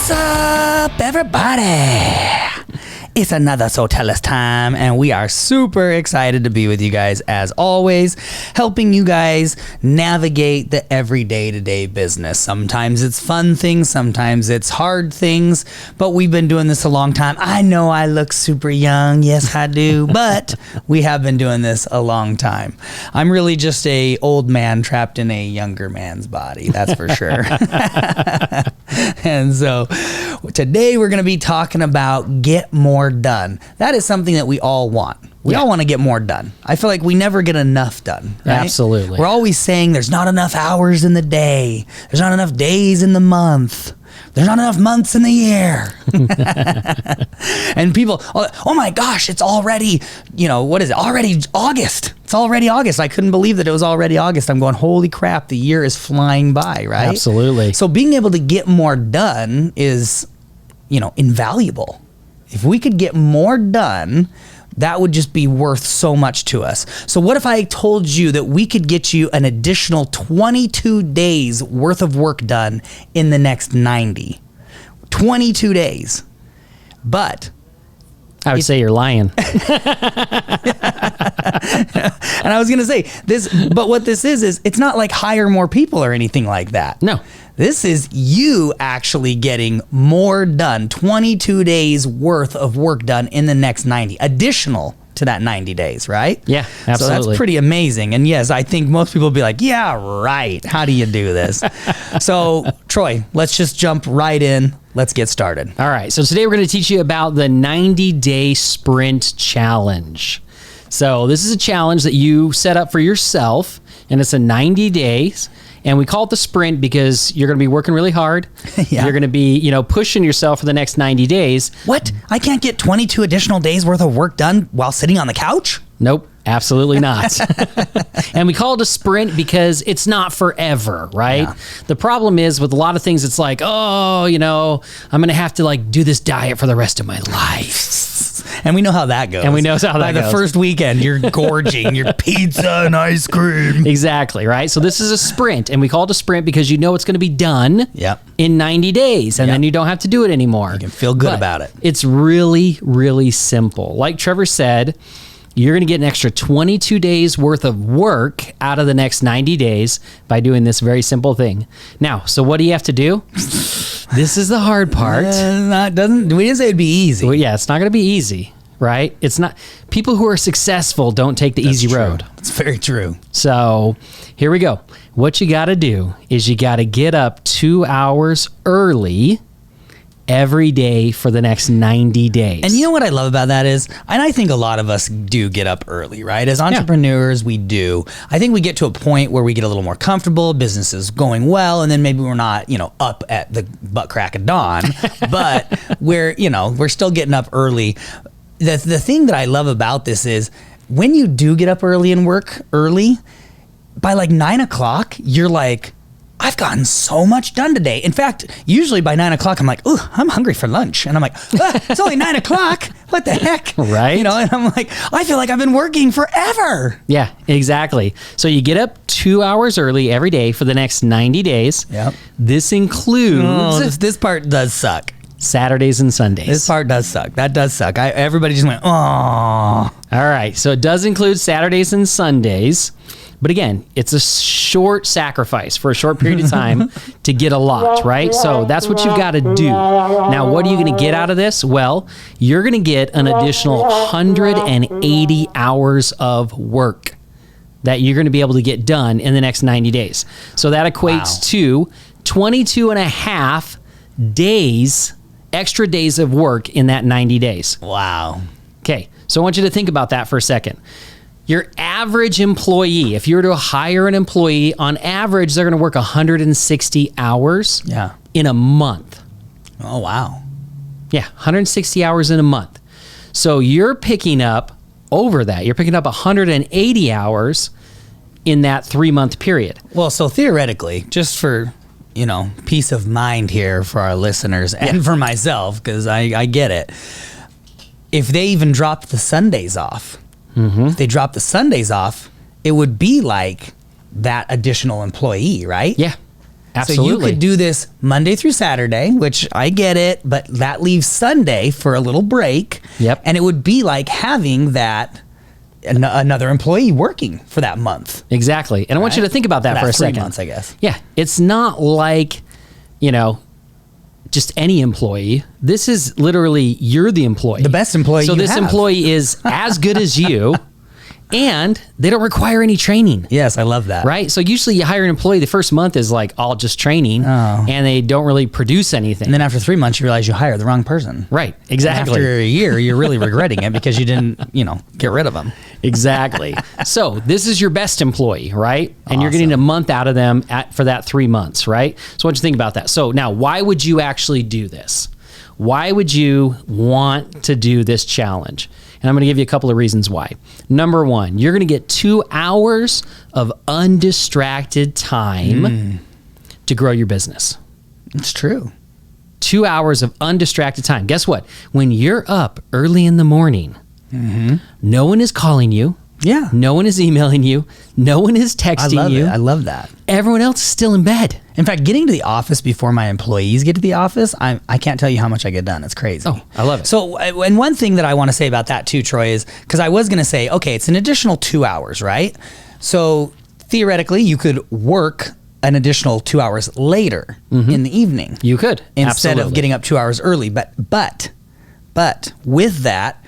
What's up, everybody? It's another Sotellus time, and we are super excited to be with you guys as always, helping you guys navigate the everyday to day business. Sometimes it's fun things, sometimes it's hard things, but we've been doing this a long time. I know I look super young, yes I do, but we have been doing this a long time. I'm really just a old man trapped in a younger man's body, that's for sure. And so today we're going to be talking about get more done. That is something that we all want. We all want to get more done. I feel like we never get enough done. Right? Absolutely. We're always saying there's not enough hours in the day. There's not enough days in the month. There's not enough months in the year. And people, oh my gosh, it's already, what is it? Already August. It's already August. I couldn't believe that it was already August. I'm going, holy crap, the year is flying by, right? Absolutely. So being able to get more done is, invaluable. If we could get more done, that would just be worth so much to us. So what if I told you that we could get you an additional 22 days worth of work done in the next 90? 22 days. But I would say you're lying. and I was going to say this, but what this is it's not like hire more people or anything like that. No. This is you actually getting more done, 22 days worth of work done in the next 90, additional to that 90 days, right? Yeah, absolutely. So that's pretty amazing. And yes, I think most people will be like, yeah, right. How do you do this? So Troy, let's just jump right in. Let's get started. All right. So today we're going to teach you about the 90-day sprint challenge. So this is a challenge that you set up for yourself, and it's a 90 days. And we call it the sprint because you're going to be working really hard. Yeah. You're going to be, pushing yourself for the next 90 days. What? I can't get 22 additional days worth of work done while sitting on the couch? Nope, absolutely not. And we call it a sprint because it's not forever, right? Yeah. The problem is with a lot of things, it's like, I'm going to have to do this diet for the rest of my life. And we know how that goes. By the first weekend, you're gorging your pizza and ice cream. Exactly, right? So this is a sprint, and we call it a sprint because it's going to be done in 90 days, and then you don't have to do it anymore. You can feel good about it. It's really, really simple. Like Trevor said, you're going to get an extra 22 days worth of work out of the next 90 days by doing this very simple thing. Now, so what do you have to do? This is the hard part. We didn't say it'd be easy. Well, yeah, it's not going to be easy, right? It's not. People who are successful don't take the easy road. It's very true. So here we go. What you got to do is you got to get up 2 hours early every day for the next 90 days. And you know what I love about that is, and I think a lot of us do get up early, right? As entrepreneurs, we do. I think we get to a point where we get a little more comfortable, business is going well, and then maybe we're not, up at the butt crack of dawn, but we're still getting up early. The thing that I love about this is when you do get up early and work early, by 9 o'clock, you're like, I've gotten so much done today. In fact, usually by 9 o'clock, I'm like, oh, I'm hungry for lunch. And I'm like, it's only 9 o'clock. What the heck? Right. And I'm like, I feel like I've been working forever. Yeah, exactly. So you get up 2 hours early every day for the next 90 days. Yep. This includes... This part does suck. Saturdays and Sundays. This part does suck. That does suck. Everybody just went, oh. All right. So it does include Saturdays and Sundays. But again, it's a short sacrifice for a short period of time to get a lot, right? So that's what you've got to do. Now, what are you going to get out of this? Well, you're going to get an additional 180 hours of work that you're going to be able to get done in the next 90 days. So that equates to 22 and a half days, extra days of work in that 90 days. Wow. Okay, so I want you to think about that for a second. Your average employee, if you were to hire an employee, on average, they're going to work 160 hours in a month. Oh, wow. Yeah, 160 hours in a month. So you're picking up over that. You're picking up 180 hours in that 3-month period. Well, so theoretically, just for, peace of mind here for our listeners and for myself, because I get it. If they even dropped the Sundays off, if they drop the Sundays off, it would be like that additional employee, right? Yeah. Absolutely. So you could do this Monday through Saturday, which I get it, but that leaves Sunday for a little break. Yep. And it would be like having that another employee working for that month. Exactly. And I want you to think about that for a 3 second. months, I guess. Yeah. It's not like, just any employee. This is literally, you're the employee. The best employee So you this have. employee is as good as you, and they don't require any training. Yes, I love that. Right? So usually you hire an employee, the first month is like all just training, and they don't really produce anything. And then after 3 months, you realize you hired the wrong person. Right. Exactly. After a year, you're really regretting it because you didn't, get rid of them. Exactly. So this is your best employee, right? And you're getting a month out of them for that 3 months, right? So what do you think about that? So now, why would you actually do this? Why would you want to do this challenge? And I'm going to give you a couple of reasons why. Number one, you're going to get 2 hours of undistracted time to grow your business. It's true. 2 hours of undistracted time. Guess what? When you're up early in the morning, no one is calling you. Yeah. No one is emailing you. No one is texting you. I love that. Everyone else is still in bed. In fact, getting to the office before my employees get to the office, I can't tell you how much I get done. It's crazy. Oh, I love it. So, and one thing that I want to say about that too, Troy, is because I was going to say, okay, it's an additional 2 hours, right? So theoretically, you could work an additional 2 hours later in the evening. You could. Instead Absolutely. of getting up 2 hours early. But with that,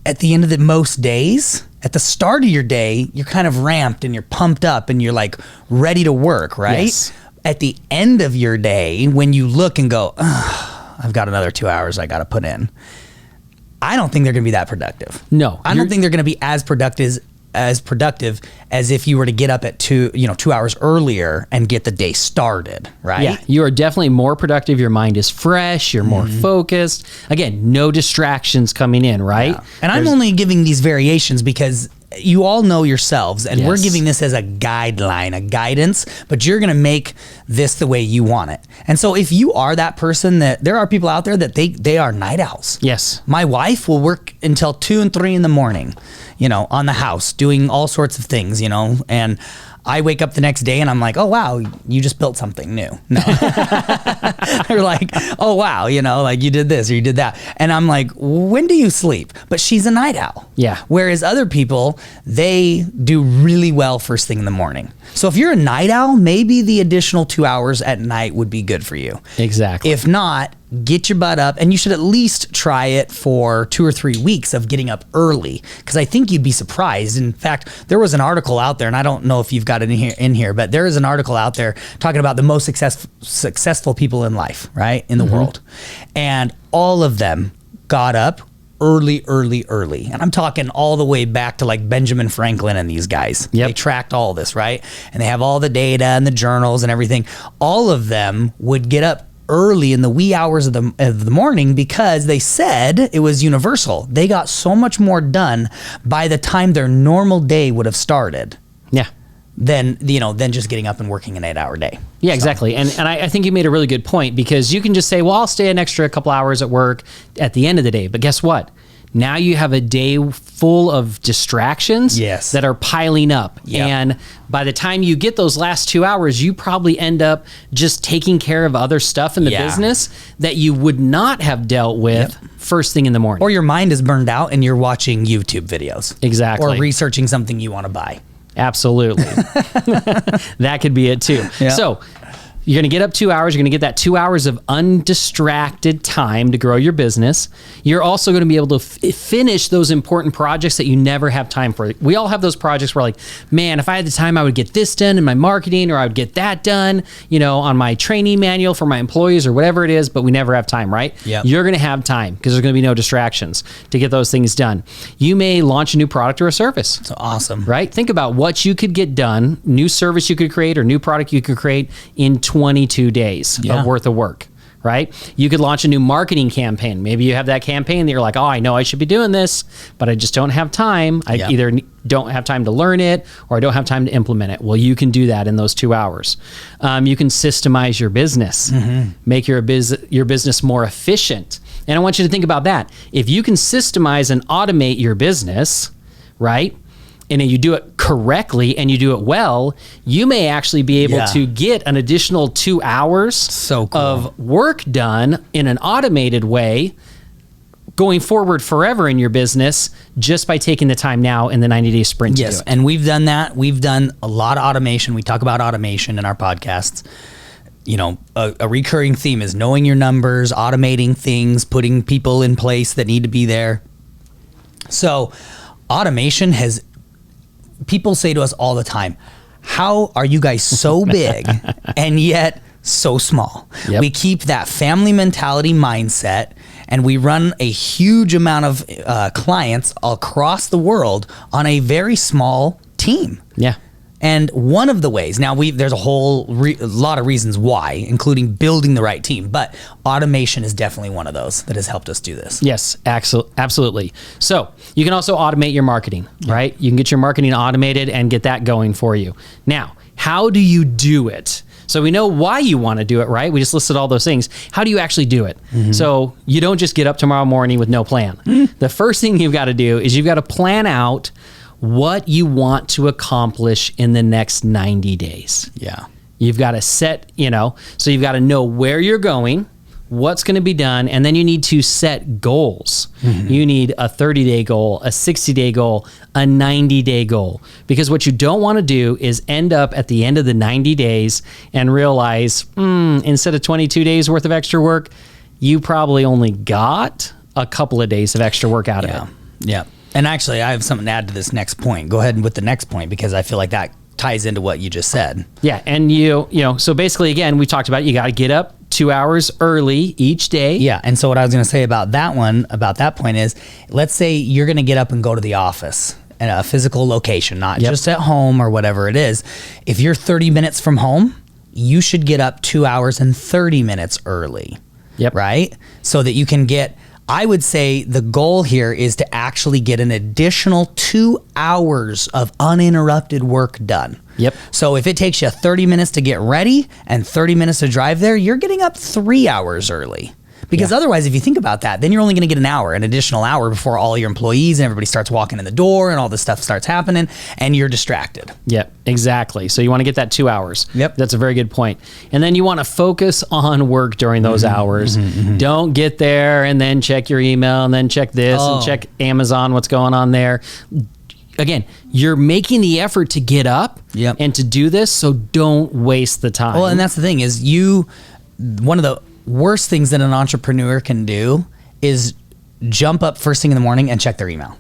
at the end of the most days, at the start of your day, you're kind of ramped and you're pumped up and you're like ready to work, right? Yes. At the end of your day, when you look and go, I've got another 2 hours I got to put in, I don't think they're going to be that productive. No. I don't think they're going to be as productive as if you were to get up at 2 hours earlier and get the day started, right? Yeah, you are definitely more productive. Your mind is fresh. You're more focused. Again, no distractions coming in, right? Yeah. And I'm only giving these variations because you all know yourselves, and we're Yes. giving this as a guideline, a guidance, but you're going to make this the way you want it. And so if you are that person, that there are people out there that they are night owls. Yes. My wife will work until 2 and 3 in the morning, on the house, doing all sorts of things, and I wake up the next day and I'm like, oh, wow, you just built something new. No. They're like, oh, wow, like you did this or you did that. And I'm like, when do you sleep? But she's a night owl. Yeah. Whereas other people, they do really well first thing in the morning. So if you're a night owl, maybe the additional 2 hours at night would be good for you. Exactly. If not, get your butt up, and you should at least try it for 2 or 3 weeks of getting up early, because I think you'd be surprised. In fact, there was an article out there, and I don't know if you've got it in here, but there is an article out there talking about the most successful people in life, right, in the world, and all of them got up early. And I'm talking all the way back to like Benjamin Franklin and these guys. Yep. They tracked all this, right? And they have all the data and the journals and everything. All of them would get up early in the wee hours of the morning because they said it was universal. They got so much more done by the time their normal day would have started Yeah. than just getting up and working an 8-hour day. Yeah, exactly. And I think you made a really good point, because you can just say, well, I'll stay an extra couple hours at work at the end of the day. But guess what? Now you have a day full of distractions Yes. that are piling up. Yep. And by the time you get those last 2 hours, you probably end up just taking care of other stuff in the Yeah. business that you would not have dealt with first thing in the morning. Or your mind is burned out and you're watching YouTube videos. Exactly. Or researching something you want to buy. Absolutely. That could be it too. Yeah. So you're going to get up 2 hours. You're going to get that 2 hours of undistracted time to grow your business. You're also going to be able to finish those important projects that you never have time for. We all have those projects where like, man, if I had the time, I would get this done in my marketing, or I would get that done, on my training manual for my employees or whatever it is, but we never have time, right? Yep. You're going to have time because there's going to be no distractions to get those things done. You may launch a new product or a service. So awesome. Right? Think about what you could get done, new service you could create or new product you could create in 22 days of worth of work, right? You could launch a new marketing campaign. Maybe you have that campaign that you're like, oh, I know I should be doing this, but I just don't have time. I either don't have time to learn it or I don't have time to implement it. Well, you can do that in those 2 hours. You can systemize your business, make your business more efficient. And I want you to think about that. If you can systemize and automate your business, right? and you do it correctly and you do it well, you may actually be able to get an additional 2 hours So cool. of work done in an automated way going forward forever in your business just by taking the time now in the 90-day sprint to do it. And we've done that. We've done a lot of automation. We talk about automation in our podcasts. You know, a recurring theme is knowing your numbers, automating things, putting people in place that need to be there. So automation has, people say to us all the time, how are you guys so big and yet so small? Yep. We keep that family mentality mindset, and we run a huge amount of clients across the world on a very small team. Yeah. And one of the ways, now there's a whole lot of reasons why, including building the right team, but automation is definitely one of those that has helped us do this. Yes, absolutely. So you can also automate your marketing, right? You can get your marketing automated and get that going for you. Now, how do you do it? So we know why you want to do it, right? We just listed all those things. How do you actually do it? So you don't just get up tomorrow morning with no plan. The first thing you've got to do is you've got to plan out what you want to accomplish in the next 90 days. Yeah. You've got to set, so you've got to know where you're going, what's going to be done, and then you need to set goals. You need a 30-day goal, a 60-day goal, a 90-day goal. Because what you don't want to do is end up at the end of the 90 days and realize, instead of 22 days worth of extra work, you probably only got a couple of days of extra work out of it. Yeah. And actually, I have something to add to this next point. Go ahead with the next point, because I feel like that ties into what you just said. Yeah, and so basically, again, we talked about you got to get up 2 hours early each day. Yeah, and so what I was going to say about that point is, let's say you're going to get up and go to the office at a physical location, not just at home or whatever it is. If you're 30 minutes from home, you should get up 2 hours and 30 minutes early. Yep. Right? So that you can get, I would say the goal here is to actually get an additional 2 hours of uninterrupted work done. Yep. So if it takes you 30 minutes to get ready and 30 minutes to drive there, you're getting up 3 hours early. Because otherwise, if you think about that, then you're only going to get an additional hour before all your employees and everybody starts walking in the door and all this stuff starts happening, and you're distracted. Yep, exactly. So you want to get that 2 hours. Yep. That's a very good point. And then you want to focus on work during those hours. Don't get there and then check your email and then check this and check Amazon, what's going on there. Again, you're making the effort to get up and to do this, so don't waste the time. Well, and that's the thing is one of the worst things that an entrepreneur can do is jump up first thing in the morning and check their email.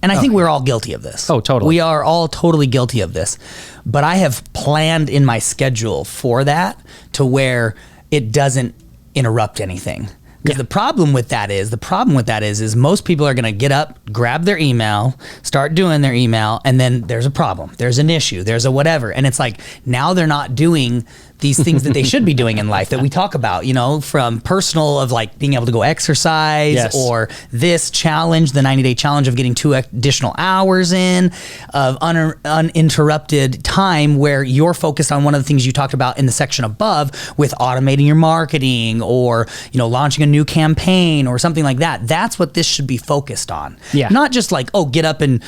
And I think we're all guilty of this. Oh, totally. We are all totally guilty of this. But I have planned in my schedule for that to where it doesn't interrupt anything. Because the problem with that is most people are going to get up, grab their email, start doing their email, and then there's a problem. There's an issue. There's a whatever. And it's like, now they're not doing these things that they should be doing in life that we talk about, from personal of like being able to go exercise or this challenge, the 90-day challenge of getting 2 additional hours in of uninterrupted time where you're focused on one of the things you talked about in the section above with automating your marketing or, launching a new campaign or something like that. That's what this should be focused on. Yeah. Not just like, get up and,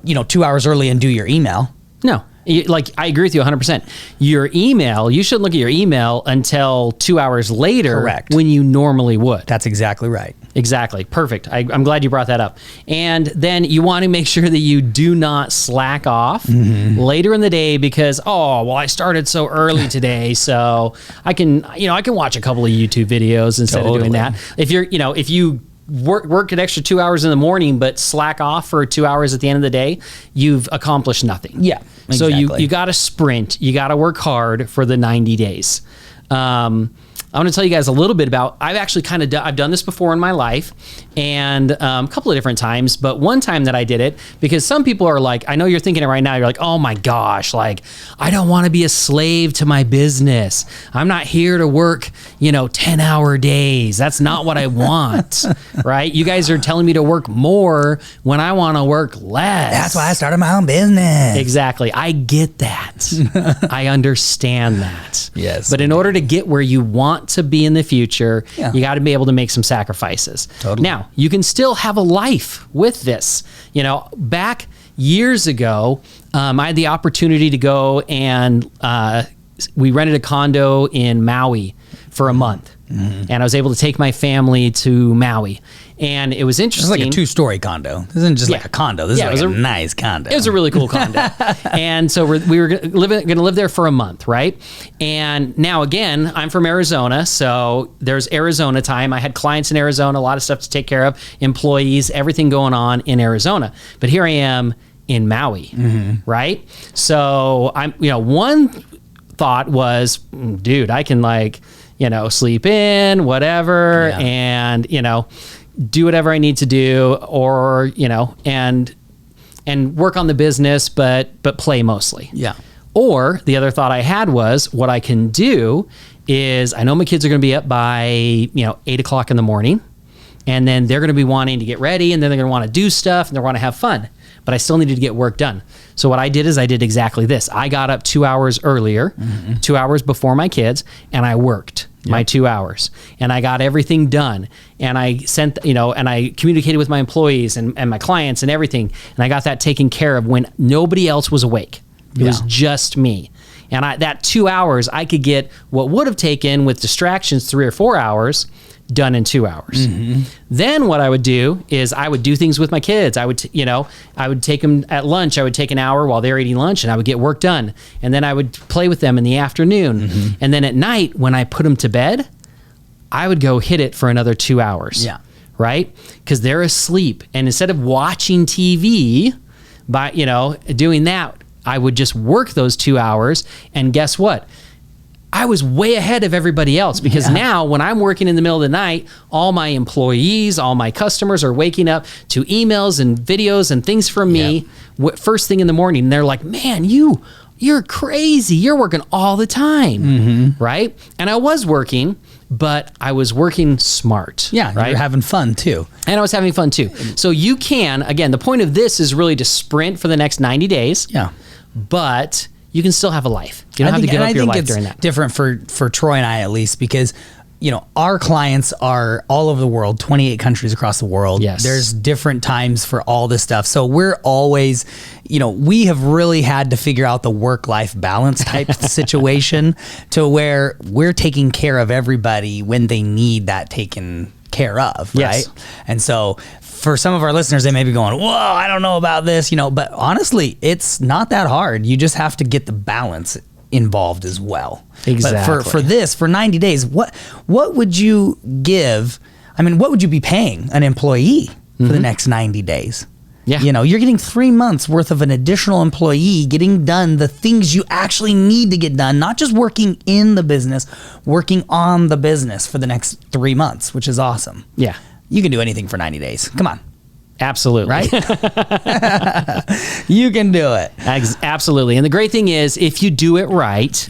2 hours early and do your email. No. I agree with you 100%. Your email, you shouldn't look at your email until 2 hours later. Correct. When you normally would. That's exactly right. Exactly. Perfect. I'm glad you brought that up. And then you want to make sure that you do not slack off later in the day because, I started so early today, so I can watch a couple of YouTube videos instead of doing that. If you work an extra 2 hours in the morning, but slack off for 2 hours at the end of the day, you've accomplished nothing. Yeah. Exactly. So you got to sprint. You got to work hard for the 90 days. I want to tell you guys a little bit about, I've done this before in my life and a couple of different times, but one time that I did it, because some people are like, I know you're thinking it right now, you're like, oh my gosh, like, I don't want to be a slave to my business. I'm not here to work, 10-hour days. That's not what I want, right? You guys are telling me to work more when I want to work less. That's why I started my own business. Exactly. I get that. I understand that. Yes. But in order to get where you want to be in the future, you got to be able to make some sacrifices. Totally. Now, you can still have a life with this. Back years ago, I had the opportunity to go and we rented a condo in Maui for a month. And I was able to take my family to Maui. And it was interesting. It's like a 2-story condo. This isn't just like a condo. This is like a nice condo. It was a really cool condo. And so we were going to live there for a month, right? And now, again, I'm from Arizona, so there's Arizona time. I had clients in Arizona, a lot of stuff to take care of, employees, everything going on in Arizona. But here I am in Maui, right? So one thought was, dude, I can sleep in, whatever, and, do whatever I need to do, or, and work on the business, but play mostly. Yeah. Or the other thought I had was, what I can do is, I know my kids are going to be up by, 8 o'clock in the morning, and then they're going to be wanting to get ready, and then they're going to want to do stuff, and they want to have fun. But I still needed to get work done. So what I did is I did exactly this. I got up 2 hours earlier, 2 hours before my kids, and I worked my 2 hours. And I got everything done. And I sent, and I communicated with my employees and my clients and everything. And I got that taken care of when nobody else was awake. It was just me. And that 2 hours, I could get what would have taken with distractions 3 or 4 hours done in 2 hours. Then what I would do is I would do things with my kids. I would, I would take them at lunch. I would take an hour while they're eating lunch, and I would get work done. And then I would play with them in the afternoon. And then at night, when I put them to bed, I would go hit it for another 2 hours. Yeah. Right? Because they're asleep. And instead of watching TV, by doing that, I would just work those 2 hours. And guess what? I was way ahead of everybody else, because now when I'm working in the middle of the night, all my employees, all my customers are waking up to emails and videos and things from me first thing in the morning. And they're like, man, you're crazy. You're working all the time. Right? And I was working, but I was working smart. Yeah. Right? You're having fun too. And I was having fun too. So you can, again, the point of this is really to sprint for the next 90 days. Yeah. But you can still have a life. You don't have to give up your life during that. Different for Troy and I, at least, because our clients are all over the world, 28 countries across the world. Yes. There's different times for all this stuff. So we're always, we have really had to figure out the work-life balance type situation to where we're taking care of everybody when they need that taken care of, right? And so for some of our listeners, they may be going, whoa, I don't know about this, but honestly, it's not that hard. You just have to get the balance involved as well. Exactly. But for this, for 90 days, what would you give? I mean, what would you be paying an employee for the next 90 days? Yeah. You're getting 3 months worth of an additional employee getting done the things you actually need to get done, not just working in the business, working on the business for the next 3 months, which is awesome. Yeah. You can do anything for 90 days. Come on. Absolutely. Right? You can do it. Absolutely. And the great thing is, if you do it right,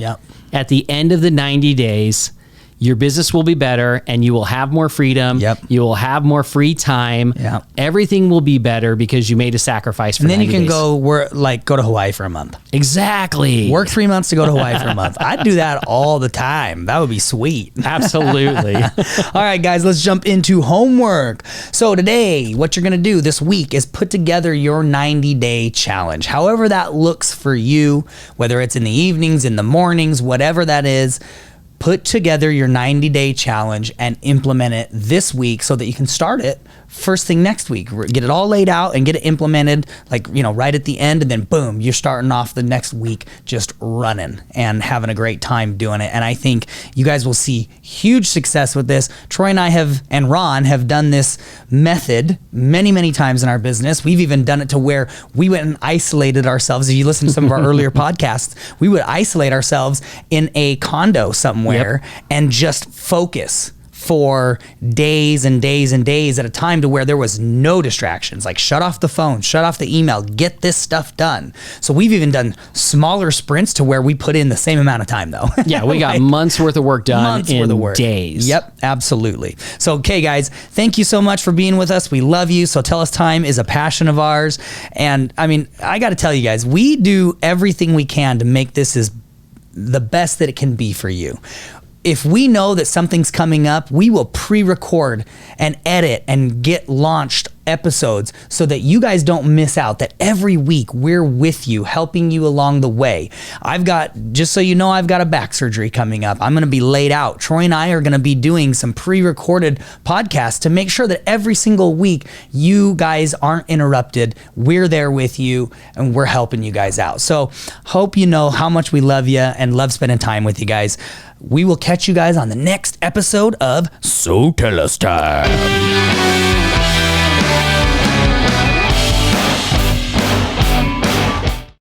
at the end of the 90 days, your business will be better, and you will have more freedom. You will have more free time. Everything will be better because you made a sacrifice for 90 days. And then you can go to Hawaii for a month. Exactly. Work 3 months to go to Hawaii for a month. I'd do that all the time. That would be sweet. Absolutely. All right, guys, let's jump into homework. So today, what you're going to do this week is put together your 90-day challenge. However that looks for you, whether it's in the evenings, in the mornings, whatever that is. Put together your 90-day challenge and implement it this week so that you can start it first thing next week. Get it all laid out and get it implemented right at the end, and then boom, you're starting off the next week just running and having a great time doing it. And I think you guys will see huge success with this. Troy and I and Ron have done this method many, many times in our business. We've even done it to where we went and isolated ourselves. If you listen to some of our earlier podcasts, we would isolate ourselves in a condo somewhere and just focus for days and days and days at a time, to where there was no distractions. Like, shut off the phone, shut off the email, get this stuff done. So we've even done smaller sprints to where we put in the same amount of time, though. Yeah, we got months worth of work done in days. Yep, absolutely. So, okay, guys, thank you so much for being with us. We love you. So Tell Us Time is a passion of ours. And I mean, I got to tell you guys, we do everything we can to make this as the best that it can be for you. If we know that something's coming up, we will pre-record and edit and get launched episodes so that you guys don't miss out, that every week we're with you, helping you along the way. Just so you know, I've got a back surgery coming up. I'm going to be laid out. Troy and I are going to be doing some pre-recorded podcasts to make sure that every single week you guys aren't interrupted. We're there with you and we're helping you guys out. So hope you know how much we love you and love spending time with you guys. We will catch you guys on the next episode of So Tell Us Time.